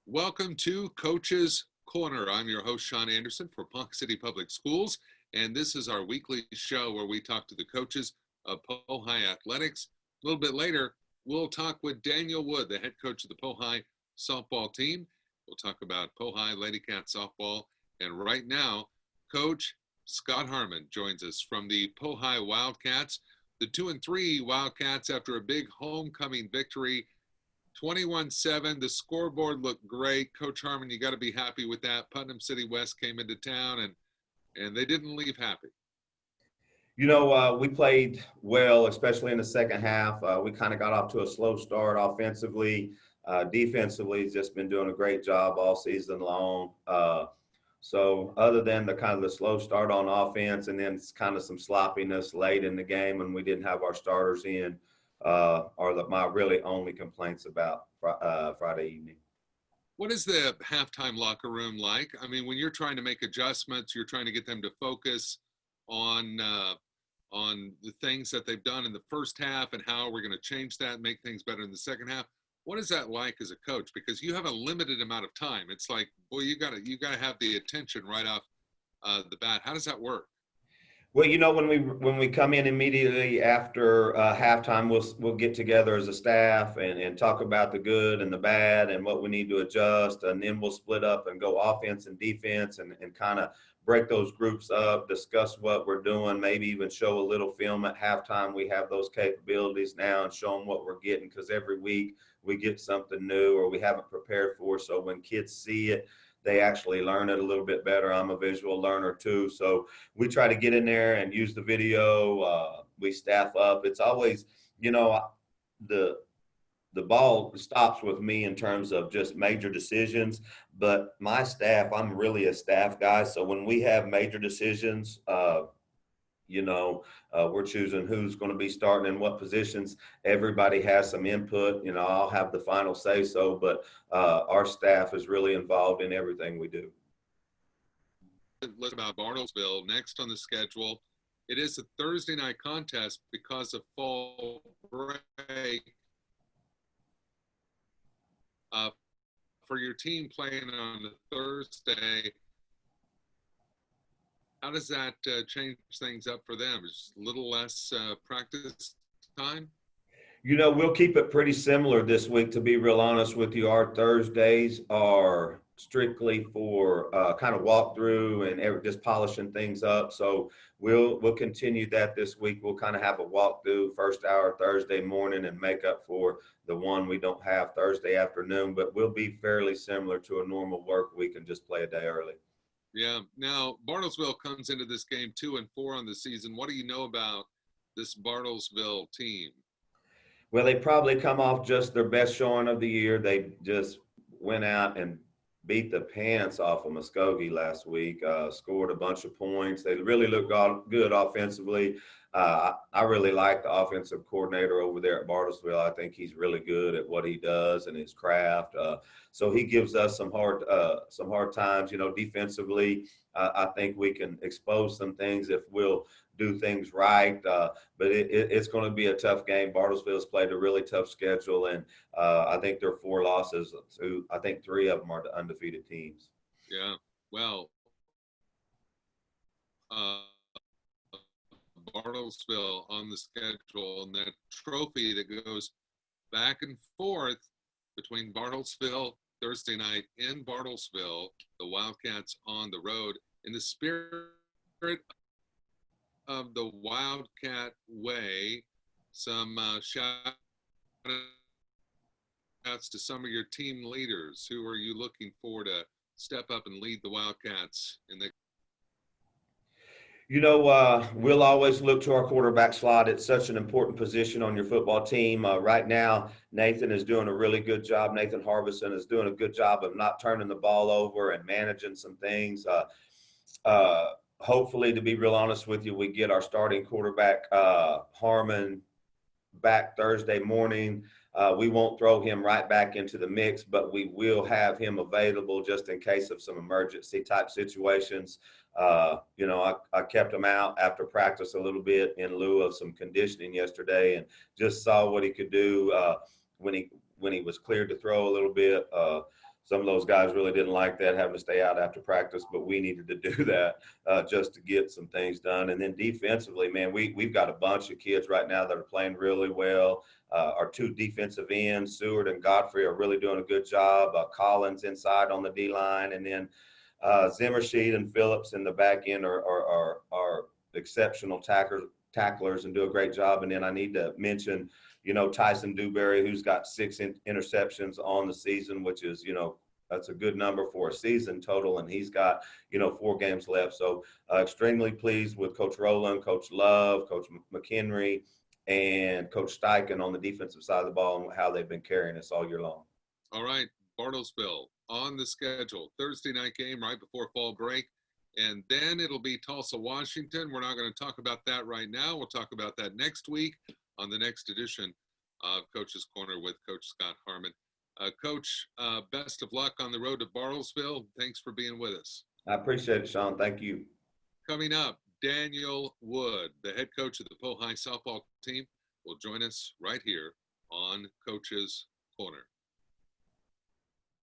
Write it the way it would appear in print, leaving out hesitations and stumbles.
Welcome to Coach's Corner. I'm your host, Sean Anderson for Ponca City Public Schools, and this is our weekly show where we talk to the coaches of Pohai Athletics. A little bit later, we'll talk with Daniel Wood, the head coach of the Pohai softball team. We'll talk about Pohai Lady Cat softball, and right now, Coach Scott Harmon joins us from the Pohai Wildcats. The 2-3 Wildcats, after a big homecoming victory 21-7. The scoreboard looked great. Coach Harmon, you got to be happy with that. Putnam City West came into town, and they didn't leave happy. We played well, especially in the second half. We kind of got off to a slow start offensively. Defensively, he's just been doing a great job all season long. So other than the slow start on offense and then kind of some sloppiness late in the game when we didn't have our starters in, are my really only complaints about Friday evening. What is the halftime locker room like? I mean, when you're trying to make adjustments, you're trying to get them to focus on the things that they've done in the first half and how we're going to change that and make things better in the second half. What is that like as a coach? Because you have a limited amount of time. It's like, boy, you gotta have the attention right off the bat. How does that work? Well, when we come in immediately after halftime, we'll get together as a staff and talk about the good and the bad and what we need to adjust, and then we'll split up and go offense and defense and kind of break those groups up, discuss what we're doing, maybe even show a little film at halftime. We have those capabilities now and show them what we're getting, because every week we get something new or we haven't prepared for. So when kids see it, they actually learn it a little bit better. I'm a visual learner too. So we try to get in there and use the video. We staff up. It's always, the ball stops with me in terms of just major decisions, but my staff, I'm really a staff guy. So when we have major decisions, we're choosing who's going to be starting in what positions. Everybody has some input. I'll have the final say so, but our staff is really involved in everything we do. Let's about Bartlesville next on the schedule. It is a Thursday night contest because of fall break. For your team playing on a Thursday, how does that change things up for them? Is a little less practice time? We'll keep it pretty similar this week, to be real honest with you. Our Thursdays are strictly for kind of walkthrough and just polishing things up. So we'll continue that this week. We'll kind of have a walkthrough first hour Thursday morning and make up for the one we don't have Thursday afternoon. But we'll be fairly similar to a normal work week and just play a day early. Yeah. Now, Bartlesville comes into this game 2-4 on the season. What do you know about this Bartlesville team? Well, they probably come off just their best showing of the year. They just went out and beat the pants off of Muskogee last week, scored a bunch of points. They really looked good offensively. I really like the offensive coordinator over there at Bartlesville. I think he's really good at what he does and his craft. So he gives us some hard times. Defensively, I think we can expose some things if we'll do things right. But it's going to be a tough game. Bartlesville's played a really tough schedule, and I think there are 4 losses. I think 3 of them are the undefeated teams. Yeah, well, Bartlesville on the schedule, and that trophy that goes back and forth between Bartlesville Thursday night in Bartlesville, the Wildcats on the road. In the spirit of the Wildcat way, some shout outs to some of your team leaders. Who are you looking for to step up and lead the Wildcats in the we'll always look to our quarterback slot. It's such an important position on your football team. Right now, Nathan is doing a really good job. Nathan Harbison is doing a good job of not turning the ball over and managing some things. Hopefully, to be real honest with you, we get our starting quarterback, Harmon, back Thursday morning. We won't throw him right back into the mix, but we will have him available just in case of some emergency type situations. I kept him out after practice a little bit in lieu of some conditioning yesterday, and just saw what he could do when he was cleared to throw a little bit. some of those guys really didn't like that, having to stay out after practice, but we needed to do that just to get some things done. And then defensively, man, we've got a bunch of kids right now that are playing really well. Our two defensive ends, Seward and Godfrey, are really doing a good job. Collins inside on the D line, and then Zimmershed and Phillips in the back end are exceptional tacklers and do a great job. And then I need to mention, Tyson Dewberry, who's got 6 interceptions on the season, which is, that's a good number for a season total. And he's got, 4 games left. So extremely pleased with Coach Rowland, Coach Love, Coach McHenry, and Coach Steichen on the defensive side of the ball and how they've been carrying us all year long. All right, Bartlesville on the schedule. Thursday night game right before fall break. And then it'll be Tulsa, Washington. We're not going to talk about that right now. We'll talk about that next week on the next edition of Coach's Corner with Coach Scott Harmon. Coach, best of luck on the road to Bartlesville. Thanks for being with us. I appreciate it, Sean. Thank you. Coming up, Daniel Wood, the head coach of the Poe High softball team, will join us right here on Coach's Corner.